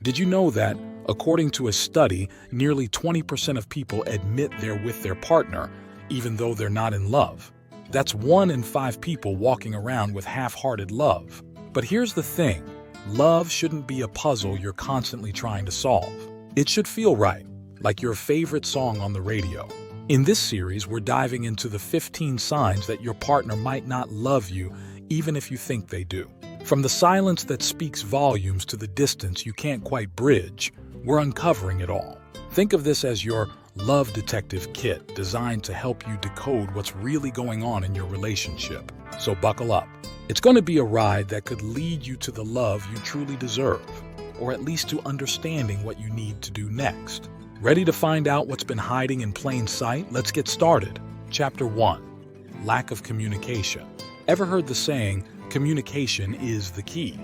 Did you know that, according to a study, nearly 20% of people admit they're with their partner, even though they're not in love? That's 1 in 5 people walking around with half-hearted love. But here's the thing. Love shouldn't be a puzzle you're constantly trying to solve. It should feel right, like your favorite song on the radio. In this series, we're diving into the 15 signs that your partner might not love you, even if you think they do. From the silence that speaks volumes to the distance you can't quite bridge, we're uncovering it all. Think of this as your love detective kit, designed to help you decode what's really going on in your relationship. So buckle up. It's going to be a ride that could lead you to the love you truly deserve, or at least to understanding what you need to do next. Ready to find out what's been hiding in plain sight? Let's get started. Chapter 1. Lack of communication. Ever heard the saying, communication is the key?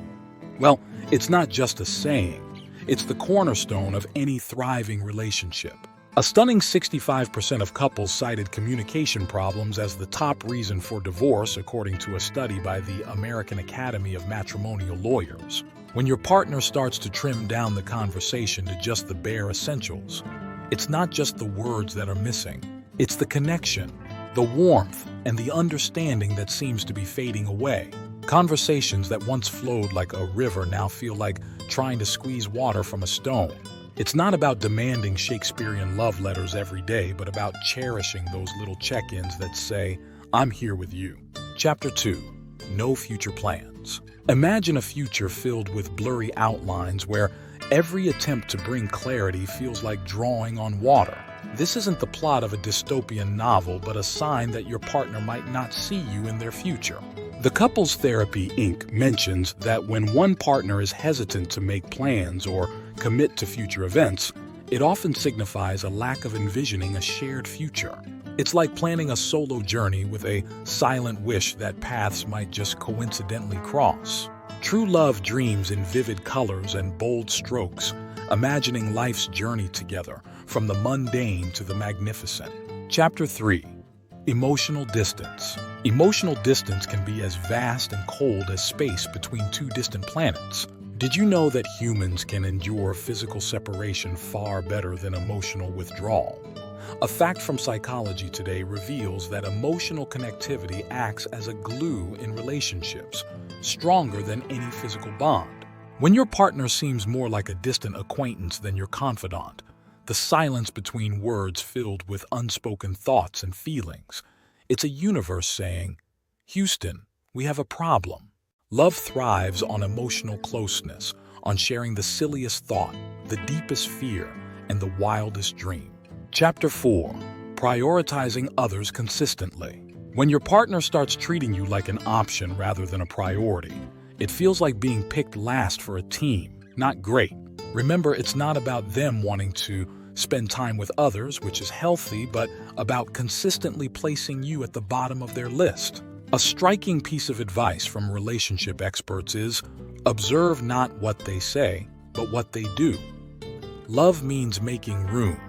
Well, it's not just a saying. It's the cornerstone of any thriving relationship. A stunning 65% of couples cited communication problems as the top reason for divorce, according to a study by the American Academy of Matrimonial Lawyers. When your partner starts to trim down the conversation to just the bare essentials, it's not just the words that are missing. It's the connection, the warmth, and the understanding that seems to be fading away. Conversations that once flowed like a river now feel like trying to squeeze water from a stone. It's not about demanding Shakespearean love letters every day, but about cherishing those little check-ins that say, I'm here with you. Chapter 2. No future plans. Imagine a future filled with blurry outlines where every attempt to bring clarity feels like drawing on water. This isn't the plot of a dystopian novel, but a sign that your partner might not see you in their future. The Couples Therapy, Inc. mentions that when one partner is hesitant to make plans or commit to future events, it often signifies a lack of envisioning a shared future. It's like planning a solo journey with a silent wish that paths might just coincidentally cross. True love dreams in vivid colors and bold strokes, imagining life's journey together, from the mundane to the magnificent. Chapter 3. Emotional distance. Emotional distance can be as vast and cold as space between two distant planets. Did you know that humans can endure physical separation far better than emotional withdrawal? A fact from Psychology Today reveals that emotional connectivity acts as a glue in relationships, stronger than any physical bond. When your partner seems more like a distant acquaintance than your confidant, the silence between words filled with unspoken thoughts and feelings, it's a universe saying, Houston, we have a problem. Love thrives on emotional closeness, on sharing the silliest thought, the deepest fear, and the wildest dream. Chapter 4. Prioritizing others consistently. When your partner starts treating you like an option rather than a priority, it feels like being picked last for a team. Not great. Remember, it's not about them wanting to spend time with others, which is healthy, but about consistently placing you at the bottom of their list. A striking piece of advice from relationship experts is, observe not what they say, but what they do. Love means making room,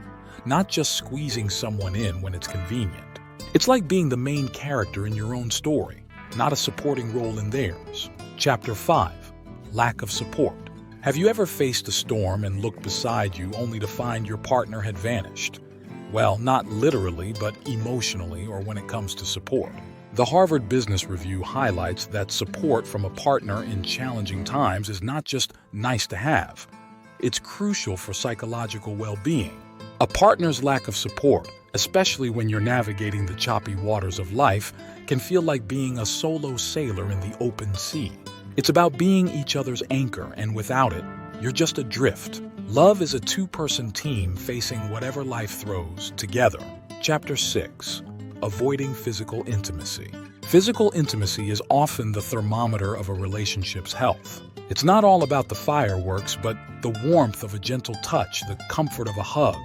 not just squeezing someone in when it's convenient. It's like being the main character in your own story, not a supporting role in theirs. Chapter 5. Lack of support. Have you ever faced a storm and looked beside you only to find your partner had vanished? Well, not literally, but emotionally, or when it comes to support. The Harvard Business Review highlights that support from a partner in challenging times is not just nice to have. It's crucial for psychological well-being. A partner's lack of support, especially when you're navigating the choppy waters of life, can feel like being a solo sailor in the open sea. It's about being each other's anchor, and without it, you're just adrift. Love is a two-person team facing whatever life throws, together. Chapter 6. Avoiding physical intimacy. Physical intimacy is often the thermometer of a relationship's health. It's not all about the fireworks, but the warmth of a gentle touch, the comfort of a hug,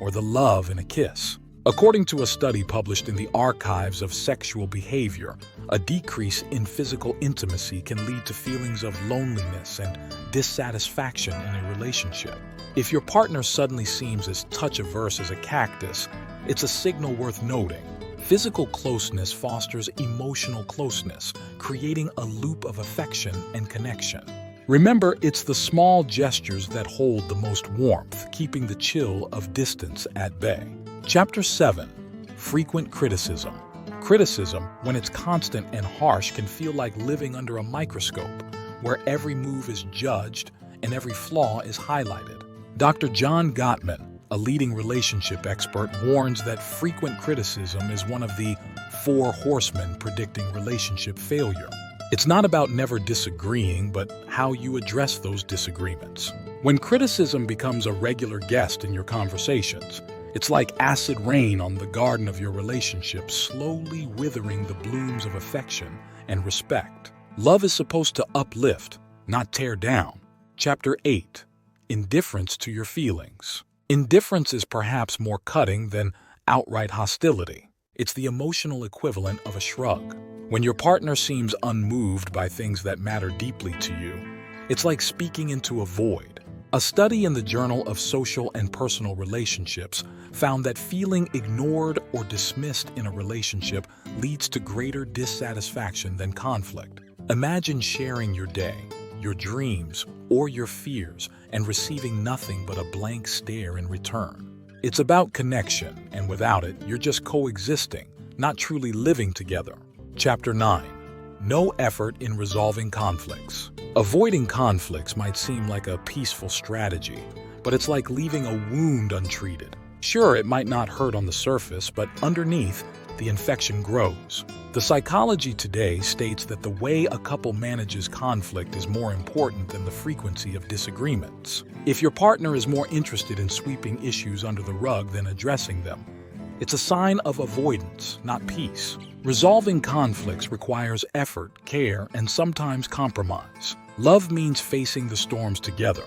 or the love in a kiss. According to a study published in the Archives of Sexual Behavior, a decrease in physical intimacy can lead to feelings of loneliness and dissatisfaction in a relationship. If your partner suddenly seems as touch-averse as a cactus, it's a signal worth noting. Physical closeness fosters emotional closeness, creating a loop of affection and connection. Remember, it's the small gestures that hold the most warmth, keeping the chill of distance at bay. Chapter 7. Frequent criticism. Criticism, when it's constant and harsh, can feel like living under a microscope, where every move is judged and every flaw is highlighted. Dr. John Gottman, a leading relationship expert, warns that frequent criticism is one of the 4 horsemen predicting relationship failure. It's not about never disagreeing, but how you address those disagreements. When criticism becomes a regular guest in your conversations, it's like acid rain on the garden of your relationship, slowly withering the blooms of affection and respect. Love is supposed to uplift, not tear down. Chapter 8. Indifference to your feelings. Indifference is perhaps more cutting than outright hostility. It's the emotional equivalent of a shrug. When your partner seems unmoved by things that matter deeply to you, it's like speaking into a void. A study in the Journal of Social and Personal Relationships found that feeling ignored or dismissed in a relationship leads to greater dissatisfaction than conflict. Imagine sharing your day, your dreams, or your fears and receiving nothing but a blank stare in return. It's about connection, and without it, you're just coexisting, not truly living together. Chapter 9. No effort in resolving conflicts. Avoiding conflicts might seem like a peaceful strategy, but it's like leaving a wound untreated. Sure, it might not hurt on the surface, but underneath, the infection grows. The Psychology Today states that the way a couple manages conflict is more important than the frequency of disagreements. If your partner is more interested in sweeping issues under the rug than addressing them, it's a sign of avoidance, not peace. Resolving conflicts requires effort, care, and sometimes compromise. Love means facing the storms together,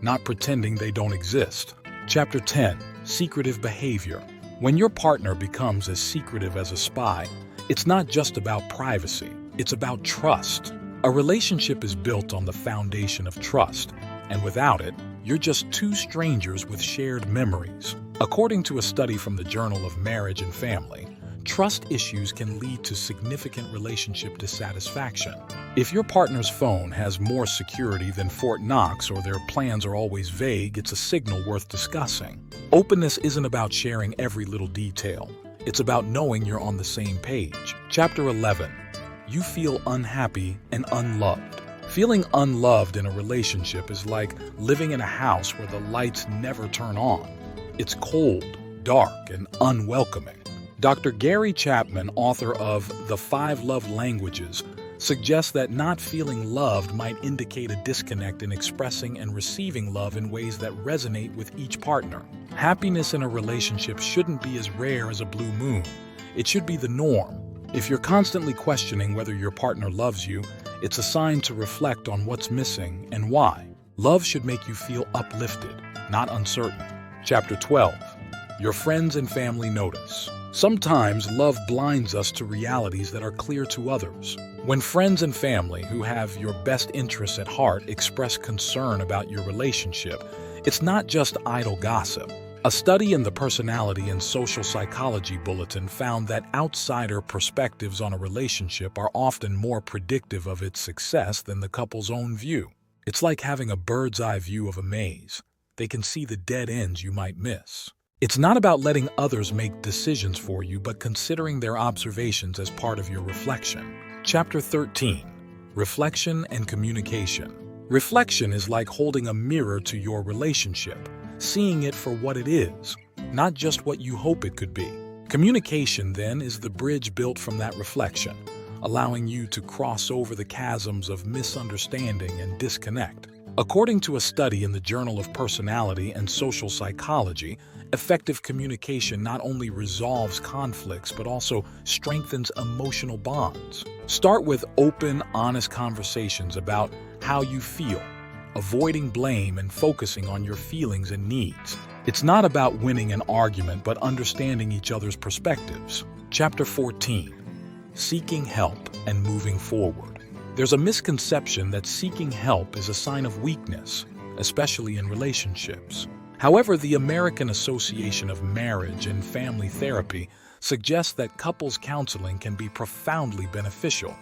not pretending they don't exist. Chapter 10. Secretive behavior. When your partner becomes as secretive as a spy, it's not just about privacy, it's about trust. A relationship is built on the foundation of trust, and without it, you're just 2 strangers with shared memories. According to a study from the Journal of Marriage and Family, trust issues can lead to significant relationship dissatisfaction. If your partner's phone has more security than Fort Knox or their plans are always vague, it's a signal worth discussing. Openness isn't about sharing every little detail. It's about knowing you're on the same page. Chapter 11. You feel unhappy and unloved. Feeling unloved in a relationship is like living in a house where the lights never turn on. It's cold, dark, and unwelcoming. Dr. Gary Chapman, author of The 5 Love Languages, suggests that not feeling loved might indicate a disconnect in expressing and receiving love in ways that resonate with each partner. Happiness in a relationship shouldn't be as rare as a blue moon. It should be the norm. If you're constantly questioning whether your partner loves you, it's a sign to reflect on what's missing and why. Love should make you feel uplifted, not uncertain. Chapter 12. Your friends and family notice. Sometimes love blinds us to realities that are clear to others. When friends and family who have your best interests at heart express concern about your relationship, it's not just idle gossip. A study in the Personality and Social Psychology Bulletin found that outsider perspectives on a relationship are often more predictive of its success than the couple's own view. It's like having a bird's eye view of a maze. They can see the dead ends you might miss. It's not about letting others make decisions for you, but considering their observations as part of your reflection. Chapter 13. Reflection and communication. Reflection is like holding a mirror to your relationship, seeing it for what it is, not just what you hope it could be. Communication, then, is the bridge built from that reflection, allowing you to cross over the chasms of misunderstanding and disconnect. According to a study in the Journal of Personality and Social Psychology, effective communication not only resolves conflicts but also strengthens emotional bonds. Start with open, honest conversations about how you feel, avoiding blame and focusing on your feelings and needs. It's not about winning an argument but understanding each other's perspectives. Chapter 14. Seeking help and moving forward. There's a misconception that seeking help is a sign of weakness, especially in relationships. However, the American Association of Marriage and Family Therapy suggests that couples counseling can be profoundly beneficial,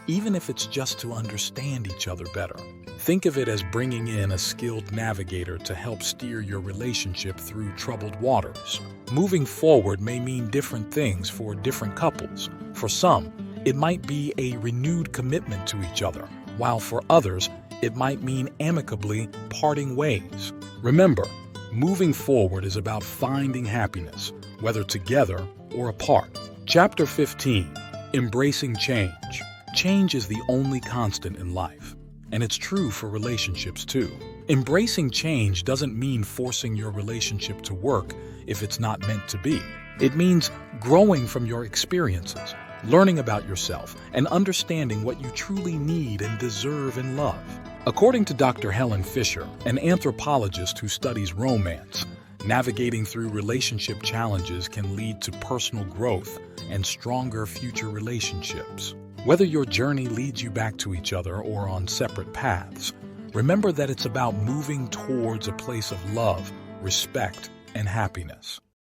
even if it's just to understand each other better. Think of it as bringing in a skilled navigator to help steer your relationship through troubled waters. Moving forward may mean different things for different couples. For some, it might be a renewed commitment to each other, while for others, it might mean amicably parting ways. Remember, moving forward is about finding happiness, whether together or apart. Chapter 15. Embracing change. Change is the only constant in life, and it's true for relationships too. Embracing change doesn't mean forcing your relationship to work if it's not meant to be. It means growing from your experiences, learning about yourself, and understanding what you truly need and deserve in love. According to Dr. Helen Fisher, an anthropologist who studies romance, navigating through relationship challenges can lead to personal growth and stronger future relationships. Whether your journey leads you back to each other or on separate paths, remember that it's about moving towards a place of love, respect, and happiness.